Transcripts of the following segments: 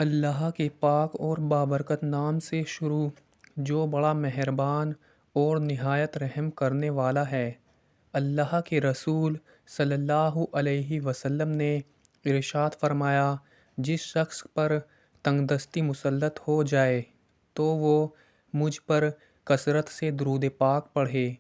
اللہ کے پاک اور بابرکت نام سے شروع جو بڑا مہربان اور نہایت رحم کرنے والا ہے۔ اللہ کے رسول صلی اللہ علیہ وسلم نے ارشاد فرمایا، جس شخص پر تنگ دستی مسلط ہو جائے تو وہ مجھ پر کثرت سے درود پاک پڑھے،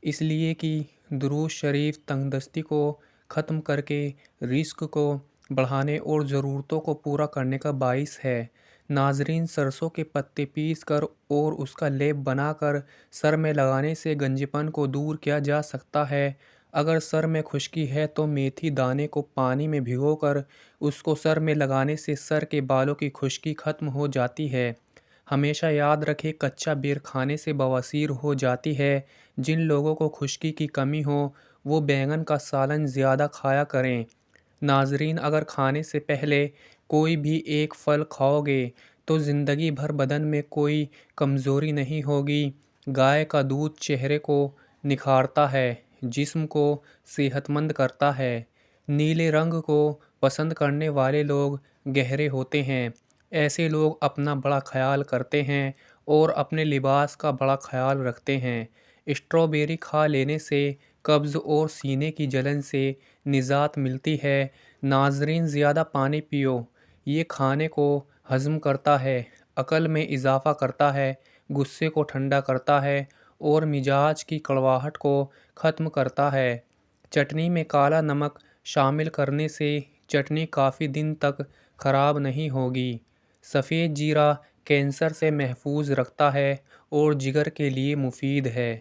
اس لیے کہ درود شریف تنگ دستی کو ختم کر کے رزق کو بڑھانے اور ضرورتوں کو پورا کرنے کا باعث ہے۔ ناظرین، سرسوں کے پتے پیس کر اور اس کا لیپ بنا کر سر میں لگانے سے گنجپن کو دور کیا جا سکتا ہے۔ اگر سر میں خشکی ہے تو میتھی دانے کو پانی میں بھگو کر اس کو سر میں لگانے سے سر کے بالوں کی خشکی ختم ہو جاتی ہے۔ ہمیشہ یاد رکھیں، کچا بیر کھانے سے بواسیر ہو جاتی ہے۔ جن لوگوں کو خشکی کی کمی ہو وہ بیگن کا سالن زیادہ کھایا کریں۔ ناظرین، اگر کھانے سے پہلے کوئی بھی ایک پھل کھاؤ گے تو زندگی بھر بدن میں کوئی کمزوری نہیں ہوگی۔ گائے کا دودھ چہرے کو نکھارتا ہے، جسم کو صحت مند کرتا ہے۔ نیلے رنگ کو پسند کرنے والے لوگ گہرے ہوتے ہیں۔ ایسے لوگ اپنا بڑا خیال کرتے ہیں اور اپنے لباس کا بڑا خیال رکھتے ہیں۔ اسٹرابیری کھا لینے سے قبض اور سینے کی جلن سے نجات ملتی ہے۔ ناظرین، زیادہ پانی پیو، یہ کھانے کو ہضم کرتا ہے، عقل میں اضافہ کرتا ہے، غصے کو ٹھنڈا کرتا ہے اور مزاج کی کڑواہٹ کو ختم کرتا ہے۔ چٹنی میں کالا نمک شامل کرنے سے چٹنی کافی دن تک خراب نہیں ہوگی۔ سفید زیرہ کینسر سے محفوظ رکھتا ہے اور جگر کے لیے مفید ہے۔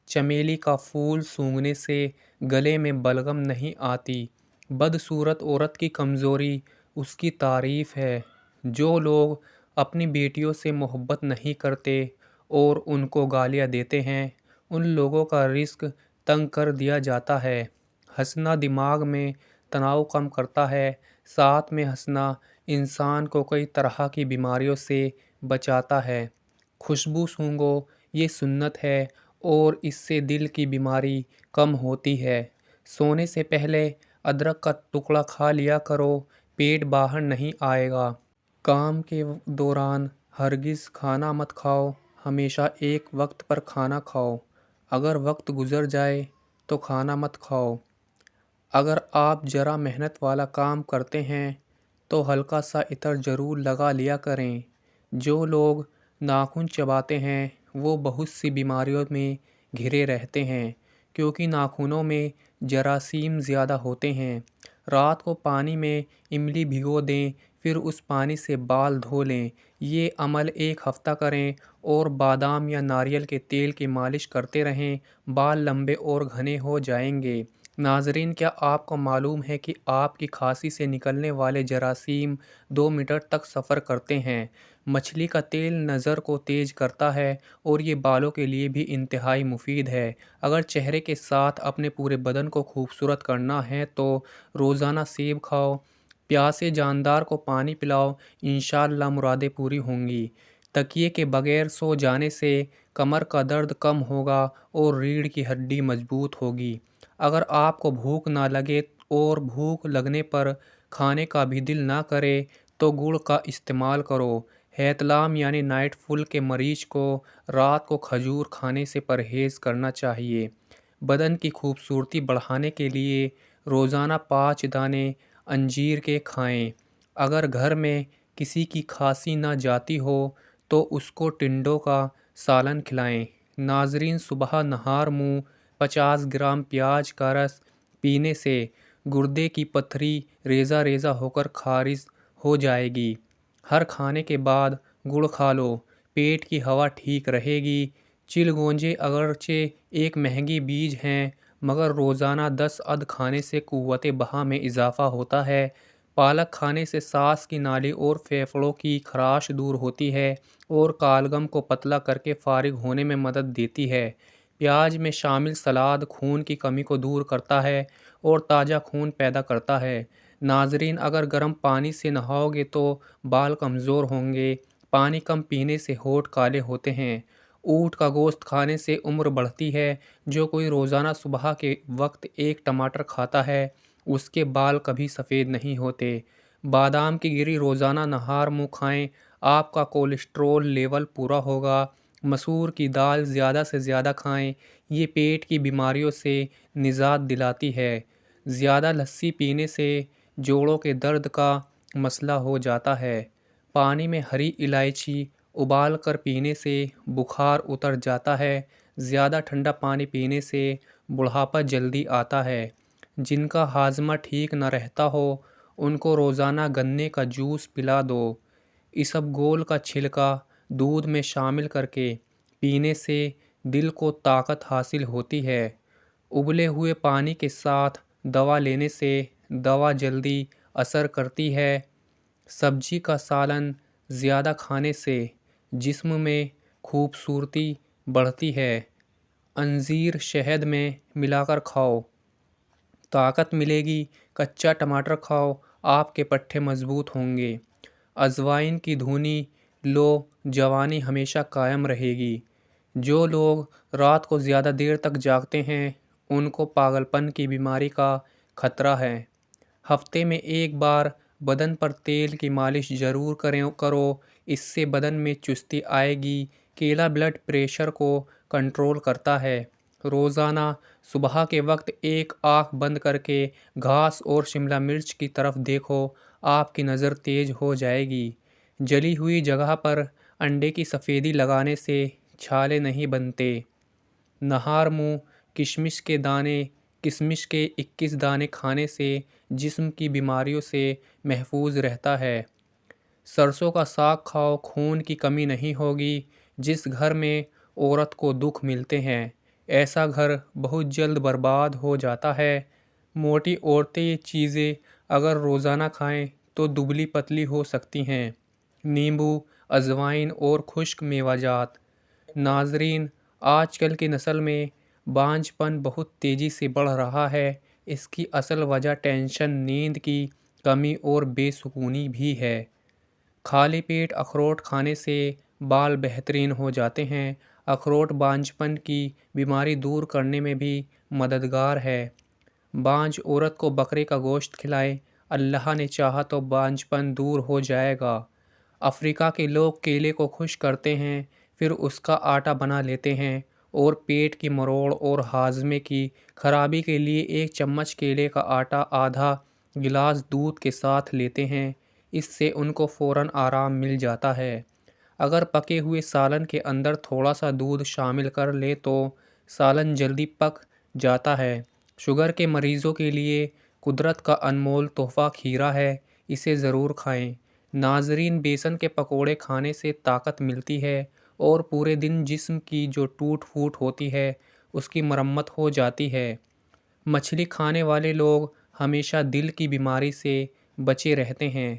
چمیلی کا پھول سونگھنے سے گلے میں بلغم نہیں آتی۔ بدصورت عورت کی کمزوری اس کی تعریف ہے۔ جو لوگ اپنی بیٹیوں سے محبت نہیں کرتے اور ان کو گالیاں دیتے ہیں، ان لوگوں کا رزق تنگ کر دیا جاتا ہے۔ ہنسنا دماغ میں تناؤ کم کرتا ہے۔ ساتھ میں ہنسنا انسان کو کئی طرح کی بیماریوں سے بچاتا ہے۔ خوشبو سونگھو، یہ سنت ہے اور اس سے دل کی بیماری کم ہوتی ہے۔ سونے سے پہلے ادرک کا ٹکڑا کھا لیا کرو، پیٹ باہر نہیں آئے گا۔ کام کے دوران ہرگز کھانا مت کھاؤ، ہمیشہ ایک وقت پر کھانا کھاؤ۔ اگر وقت گزر جائے تو کھانا مت کھاؤ۔ اگر آپ ذرا محنت والا کام کرتے ہیں تو ہلکا سا عطر ضرور لگا لیا کریں۔ جو لوگ ناخن چباتے ہیں وہ بہت سی بیماریوں میں گھرے رہتے ہیں، کیونکہ ناخنوں میں جراثیم زیادہ ہوتے ہیں۔ رات کو پانی میں املی بھگو دیں، پھر اس پانی سے بال دھو لیں۔ یہ عمل ایک ہفتہ کریں اور بادام یا ناریل کے تیل کی مالش کرتے رہیں، بال لمبے اور گھنے ہو جائیں گے۔ ناظرین، کیا آپ کو معلوم ہے کہ آپ کی کھانسی سے نکلنے والے جراثیم 2 میٹر تک سفر کرتے ہیں؟ مچھلی کا تیل نظر کو تیز کرتا ہے اور یہ بالوں کے لیے بھی انتہائی مفید ہے۔ اگر چہرے کے ساتھ اپنے پورے بدن کو خوبصورت کرنا ہے تو روزانہ سیب کھاؤ، پیاسے جاندار کو پانی پلاؤ، انشاءاللہ مرادیں پوری ہوں گی۔ تکیے کے بغیر سو جانے سے کمر کا درد کم ہوگا اور ریڑھ کی ہڈی مضبوط ہوگی۔ اگر آپ کو بھوک نہ لگے اور بھوک لگنے پر کھانے کا بھی دل نہ کرے تو گڑ کا استعمال کرو۔ ہیتلام یعنی نائٹ فل کے مریض کو رات کو کھجور کھانے سے پرہیز کرنا چاہیے۔ بدن کی خوبصورتی بڑھانے کے لیے روزانہ 5 دانے انجیر کے کھائیں۔ اگر گھر میں کسی کی کھانسی نہ جاتی ہو تو اس کو ٹنڈوں کا سالن کھلائیں۔ ناظرین، صبح نہار منہ 50 گرام پیاز کا رس پینے سے گردے کی پتھری ریزہ ریزہ ہو کر خارج ہو جائے گی۔ ہر کھانے کے بعد گڑ کھا لو، پیٹ کی ہوا ٹھیک رہے گی۔ چلگونزے اگرچہ ایک مہنگی بیج ہیں مگر روزانہ 10 عدد کھانے سے قوت بہا میں اضافہ ہوتا ہے۔ پالک کھانے سے سانس کی نالی اور پھیپھڑوں کی خراش دور ہوتی ہے اور کالگم کو پتلا کر کے فارغ ہونے میں مدد دیتی ہے۔ پیاز میں شامل سلاد خون کی کمی کو دور کرتا ہے اور تازہ خون پیدا کرتا ہے۔ ناظرین، اگر گرم پانی سے نہاؤ گے تو بال کمزور ہوں گے۔ پانی کم پینے سے ہونٹ کالے ہوتے ہیں۔ اونٹ کا گوشت کھانے سے عمر بڑھتی ہے۔ جو کوئی روزانہ صبح کے وقت ایک ٹماٹر کھاتا ہے اس کے بال کبھی سفید نہیں ہوتے۔ بادام کی گری روزانہ نہار منہ کھائیں، آپ کا کولیسٹرول لیول پورا ہوگا۔ مسور کی دال زیادہ سے زیادہ کھائیں، یہ پیٹ کی بیماریوں سے نجات دلاتی ہے۔ زیادہ لسی پینے سے جوڑوں کے درد کا مسئلہ ہو جاتا ہے۔ پانی میں ہری الائچی ابال کر پینے سے بخار اتر جاتا ہے۔ زیادہ ٹھنڈا پانی پینے سے بڑھاپا جلدی آتا ہے۔ جن کا ہاضمہ ٹھیک نہ رہتا ہو ان کو روزانہ گنے کا جوس پلا دو۔ اسبگول کا چھلکا دودھ میں شامل کر کے پینے سے دل کو طاقت حاصل ہوتی ہے۔ ابلے ہوئے پانی کے ساتھ دوا لینے سے دوا جلدی اثر کرتی ہے۔ سبزی کا سالن زیادہ کھانے سے جسم میں خوبصورتی بڑھتی ہے۔ انجیر شہد میں ملا کر کھاؤ، طاقت ملے گی۔ کچا ٹماٹر کھاؤ، آپ کے پٹھے مضبوط ہوں گے۔ اجوائن کی دھنی لو، جوانی ہمیشہ قائم رہے گی۔ جو لوگ رات کو زیادہ دیر تک جاگتے ہیں ان کو پاگل پن کی بیماری کا خطرہ ہے۔ ہفتے میں ایک بار بدن پر تیل کی مالش ضرور کرو، اس سے بدن میں چستی آئے گی۔ کیلا بلڈ پریشر کو کنٹرول کرتا ہے۔ روزانہ صبح کے وقت ایک آنکھ بند کر کے گھاس اور شملہ مرچ کی طرف دیکھو، آپ کی نظر تیز ہو جائے گی۔ جلی ہوئی جگہ پر انڈے کی سفیدی لگانے سے چھالے نہیں بنتے۔ نہار منہ کشمش کے 21 دانے کھانے سے جسم کی بیماریوں سے محفوظ رہتا ہے۔ سرسوں کا ساگ کھاؤ، خون کی کمی نہیں ہوگی۔ جس گھر میں عورت کو دکھ ملتے ہیں ایسا گھر بہت جلد برباد ہو جاتا ہے۔ موٹی عورتیں یہ چیزیں اگر روزانہ کھائیں تو دبلی پتلی ہو سکتی ہیں۔ نیمبو، اجوائن اور خشک میوہ جات۔ ناظرین، آج کل کی نسل میں بانجھ پن بہت تیزی سے بڑھ رہا ہے۔ اس کی اصل وجہ ٹینشن، نیند کی کمی اور بے سکونی بھی ہے۔ خالی پیٹ اخروٹ کھانے سے بال بہترین ہو جاتے ہیں۔ اخروٹ بانجھ پن کی بیماری دور کرنے میں بھی مددگار ہے۔ بانجھ عورت کو بکرے کا گوشت کھلائیں، اللہ نے چاہا تو بانجھ پن دور ہو جائے گا۔ افریقہ کے لوگ کیلے کو خشک کرتے ہیں، پھر اس کا آٹا بنا لیتے ہیں اور پیٹ کی مروڑ اور ہاضمے کی خرابی کے لیے 1 چمچ کیلے کا آٹا آدھا گلاس دودھ کے ساتھ لیتے ہیں۔ اس سے ان کو فوراً آرام مل جاتا ہے۔ اگر پکے ہوئے سالن کے اندر تھوڑا سا دودھ شامل کر لیں تو سالن جلدی پک جاتا ہے۔ شوگر کے مریضوں کے لیے قدرت کا انمول تحفہ کھیرا ہے، اسے ضرور کھائیں۔ ناظرین، بیسن کے پکوڑے کھانے سے طاقت ملتی ہے اور پورے دن جسم کی جو ٹوٹ پھوٹ ہوتی ہے اس کی مرمت ہو جاتی ہے۔ مچھلی کھانے والے لوگ ہمیشہ دل کی بیماری سے بچے رہتے ہیں۔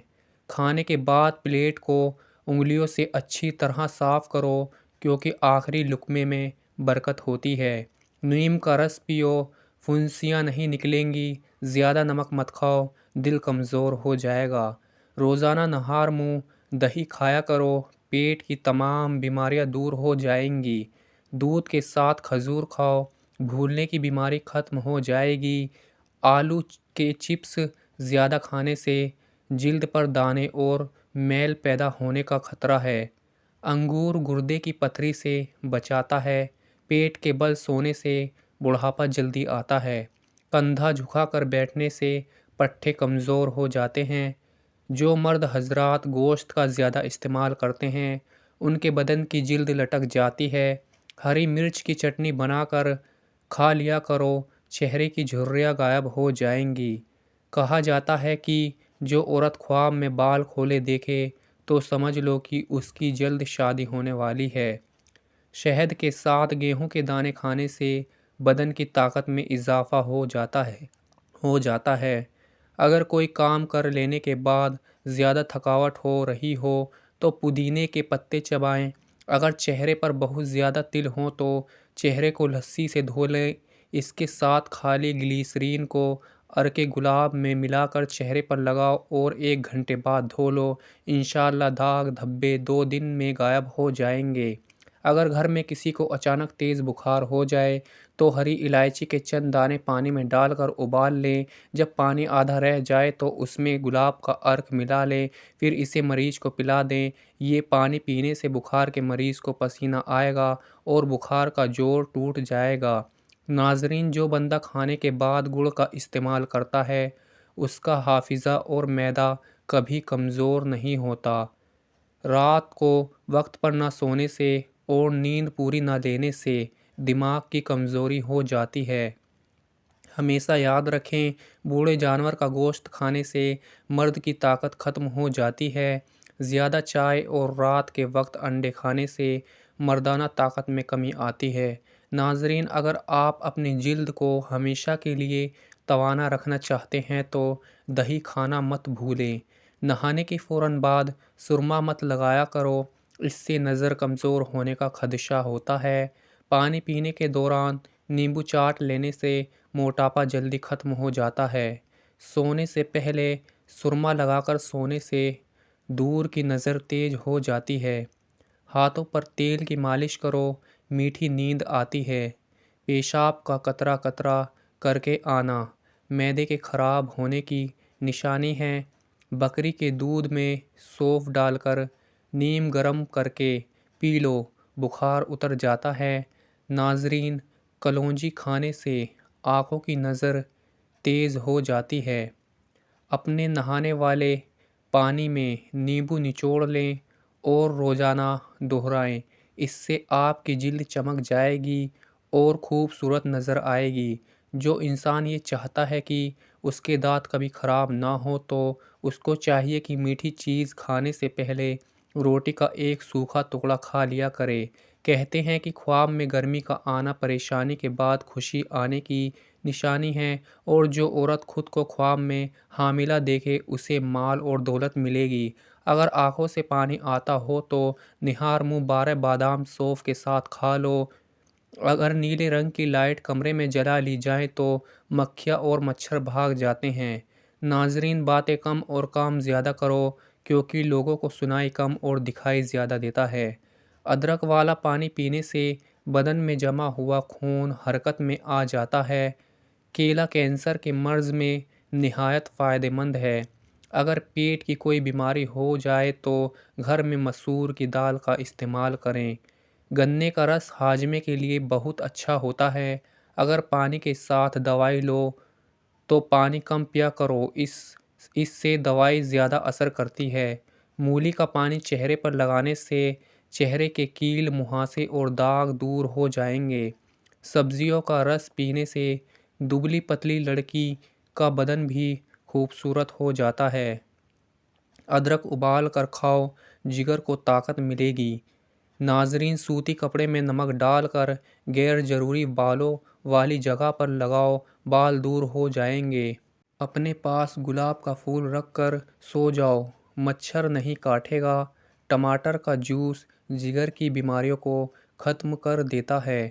کھانے کے بعد پلیٹ کو انگلیوں سے اچھی طرح صاف کرو کیونکہ آخری لقمے میں برکت ہوتی ہے۔ نیم کا رس پیو، پھنسیاں نہیں نکلیں گی۔ زیادہ نمک مت کھاؤ، دل کمزور ہو جائے گا۔ روزانہ نہار منہ دہی کھایا کرو، پیٹ کی تمام بیماریاں دور ہو جائیں گی۔ دودھ کے ساتھ کھجور کھاؤ، بھولنے کی بیماری ختم ہو جائے گی۔ آلو کے چپس زیادہ کھانے سے جلد پر دانے اور میل پیدا ہونے کا خطرہ ہے۔ انگور گردے کی پتھری سے بچاتا ہے۔ پیٹ کے بل سونے سے بڑھاپا جلدی آتا ہے۔ کندھا جھکا کر بیٹھنے سے پٹھے کمزور ہو جاتے ہیں۔ جو مرد حضرات گوشت کا زیادہ استعمال کرتے ہیں ان کے بدن کی جلد لٹک جاتی ہے۔ ہری مرچ کی چٹنی بنا کر کھا لیا کرو، چہرے کی جھریاں غائب ہو جائیں گی۔ کہا جاتا ہے کہ جو عورت خواب میں بال کھولے دیکھے تو سمجھ لو کہ اس کی جلد شادی ہونے والی ہے۔ شہد کے ساتھ گیہوں کے دانے کھانے سے بدن کی طاقت میں اضافہ ہو جاتا ہے۔ اگر کوئی کام کر لینے کے بعد زیادہ تھکاوٹ ہو رہی ہو تو پودینے کے پتے چبائیں۔ اگر چہرے پر بہت زیادہ تل ہوں تو چہرے کو لسی سے دھو لیں۔ اس کے ساتھ خالی گلیسرین کو عرق گلاب میں ملا کر چہرے پر لگاؤ اور 1 گھنٹے بعد دھو لو۔ انشاءاللہ داغ دھبے 2 دن میں غائب ہو جائیں گے۔ اگر گھر میں کسی کو اچانک تیز بخار ہو جائے تو ہری الائچی کے چند دانے پانی میں ڈال کر ابال لیں۔ جب پانی آدھا رہ جائے تو اس میں گلاب کا عرق ملا لیں، پھر اسے مریض کو پلا دیں۔ یہ پانی پینے سے بخار کے مریض کو پسینہ آئے گا اور بخار کا جوڑ ٹوٹ جائے گا۔ ناظرین، جو بندہ کھانے کے بعد گڑ کا استعمال کرتا ہے اس کا حافظہ اور معدہ کبھی کمزور نہیں ہوتا۔ رات کو وقت پر نہ سونے سے اور نیند پوری نہ لینے سے دماغ کی کمزوری ہو جاتی ہے۔ ہمیشہ یاد رکھیں، بوڑھے جانور کا گوشت کھانے سے مرد کی طاقت ختم ہو جاتی ہے۔ زیادہ چائے اور رات کے وقت انڈے کھانے سے مردانہ طاقت میں کمی آتی ہے۔ ناظرین، اگر آپ اپنی جلد کو ہمیشہ کے لیے توانا رکھنا چاہتے ہیں تو دہی کھانا مت بھولیں۔ نہانے کے فوراً بعد سرما مت لگایا کرو، اس سے نظر کمزور ہونے کا خدشہ ہوتا ہے۔ پانی پینے کے دوران نیمبو چاٹ لینے سے موٹاپا جلدی ختم ہو جاتا ہے۔ سونے سے پہلے سرما لگا کر سونے سے دور کی نظر تیز ہو جاتی ہے۔ ہاتھوں پر تیل کی مالش کرو، میٹھی نیند آتی ہے۔ پیشاب کا قطرہ قطرہ کر کے آنا معدے کے خراب ہونے کی نشانی ہے۔ بکری کے دودھ میں سونف ڈال کر نیم گرم کر کے پی لو، بخار اتر جاتا ہے۔ ناظرین، کلونجی کھانے سے آنکھوں کی نظر تیز ہو جاتی ہے۔ اپنے نہانے والے پانی میں نیمبو نچوڑ لیں اور روزانہ دہرائیں، اس سے آپ کی جلد چمک جائے گی اور خوبصورت نظر آئے گی۔ جو انسان یہ چاہتا ہے کہ اس کے دانت کبھی خراب نہ ہو تو اس کو چاہیے کہ میٹھی چیز کھانے سے پہلے روٹی کا ایک سوکھا ٹکڑا کھا لیا کرے۔ کہتے ہیں کہ خواب میں گرمی کا آنا پریشانی کے بعد خوشی آنے کی نشانی ہے، اور جو عورت خود کو خواب میں حاملہ دیکھے اسے مال اور دولت ملے گی۔ اگر آنکھوں سے پانی آتا ہو تو نہار منہ 12 بادام سونف کے ساتھ کھا لو۔ اگر نیلے رنگ کی لائٹ کمرے میں جلا لی جائے تو مکھیاں اور مچھر بھاگ جاتے ہیں۔ ناظرین، باتیں کم اور کام زیادہ کرو، کیونکہ لوگوں کو سنائی کم اور دکھائی زیادہ دیتا ہے۔ ادرک والا پانی پینے سے بدن میں جمع ہوا خون حرکت میں آ جاتا ہے۔ کیلا کینسر کے مرض میں نہایت فائدہ مند ہے۔ اگر پیٹ کی کوئی بیماری ہو جائے تو گھر میں مسور کی دال کا استعمال کریں۔ گنے کا رس ہاضمے کے لیے بہت اچھا ہوتا ہے۔ اگر پانی کے ساتھ دوائی لو تو پانی کم پیا کرو، اس سے دوائی زیادہ اثر کرتی ہے۔ مولی کا پانی چہرے پر لگانے سے چہرے کے کیل، مہاسے اور داغ دور ہو جائیں گے۔ سبزیوں کا رس پینے سے دبلی پتلی لڑکی کا بدن بھی خوبصورت ہو جاتا ہے۔ ادرک ابال کر کھاؤ، جگر کو طاقت ملے گی۔ ناظرین، سوتی کپڑے میں نمک ڈال کر غیر ضروری بالوں والی جگہ پر لگاؤ، بال دور ہو جائیں گے۔ اپنے پاس گلاب کا پھول رکھ کر سو جاؤ، مچھر نہیں کاٹے گا۔ ٹماٹر کا جوس جگر کی بیماریوں کو ختم کر دیتا ہے۔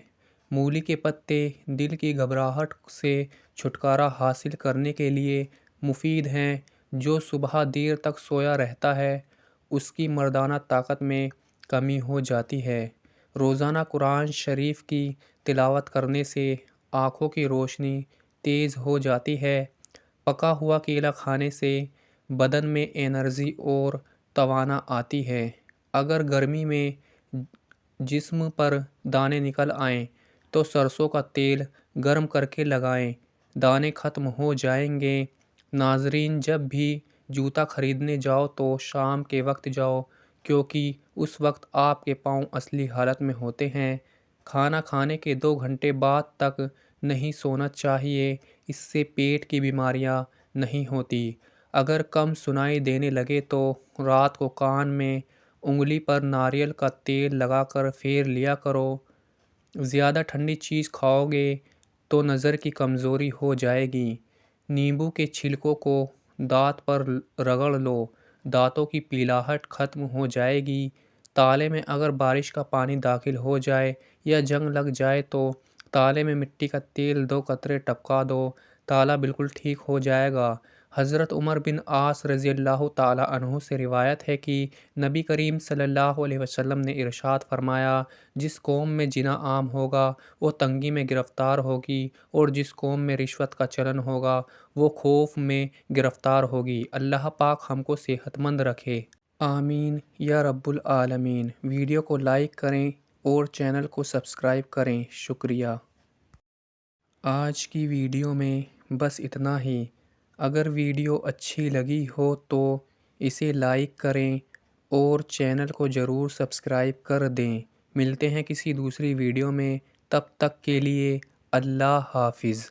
مولی کے پتے دل کی گھبراہٹ سے چھٹکارا حاصل کرنے کے لیے مفید ہیں۔ جو صبح دیر تک سویا رہتا ہے اس کی مردانہ طاقت میں کمی ہو جاتی ہے۔ روزانہ قرآن شریف کی تلاوت کرنے سے آنکھوں کی روشنی تیز ہو جاتی ہے۔ پکا ہوا کیلا کھانے سے بدن میں انرجی اور توانا آتی ہے۔ اگر گرمی میں جسم پر دانے نکل آئیں تو سرسوں کا تیل گرم کر کے لگائیں، دانے ختم ہو جائیں گے۔ ناظرین، جب بھی جوتا خریدنے جاؤ تو شام کے وقت جاؤ، کیونکہ اس وقت آپ کے پاؤں اصلی حالت میں ہوتے ہیں۔ کھانا کھانے کے 2 گھنٹے بعد تک نہیں سونا چاہیے، اس سے پیٹ کی بیماریاں نہیں ہوتی۔ اگر کم سنائی دینے لگے تو رات کو کان میں انگلی پر ناریل کا تیل لگا کر پھیر لیا کرو۔ زیادہ ٹھنڈی چیز کھاؤ گے تو نظر کی کمزوری ہو جائے گی۔ نیمبو کے چھلکوں کو دانت پر رگڑ لو، دانتوں کی پیلاہٹ ختم ہو جائے گی۔ تالے میں اگر بارش کا پانی داخل ہو جائے یا جنگ لگ جائے تو تالے میں مٹی کا تیل 2 قطرے ٹپکا دو، تالا بالکل ٹھیک ہو جائے گا۔ حضرت عمر بن عاص رضی اللہ تعالیٰ عنہ سے روایت ہے کہ نبی کریم صلی اللہ علیہ وسلم نے ارشاد فرمایا، جس قوم میں زنا عام ہوگا وہ تنگی میں گرفتار ہوگی، اور جس قوم میں رشوت کا چلن ہوگا وہ خوف میں گرفتار ہوگی۔ اللہ پاک ہم کو صحت مند رکھے، آمین یا رب العالمین۔ ویڈیو کو لائک کریں اور چینل کو سبسکرائب کریں، شکریہ۔ آج کی ویڈیو میں بس اتنا ہی۔ اگر ویڈیو اچھی لگی ہو تو اسے لائک کریں اور چینل کو ضرور سبسکرائب کر دیں۔ ملتے ہیں کسی دوسری ویڈیو میں، تب تک کے لیے اللہ حافظ۔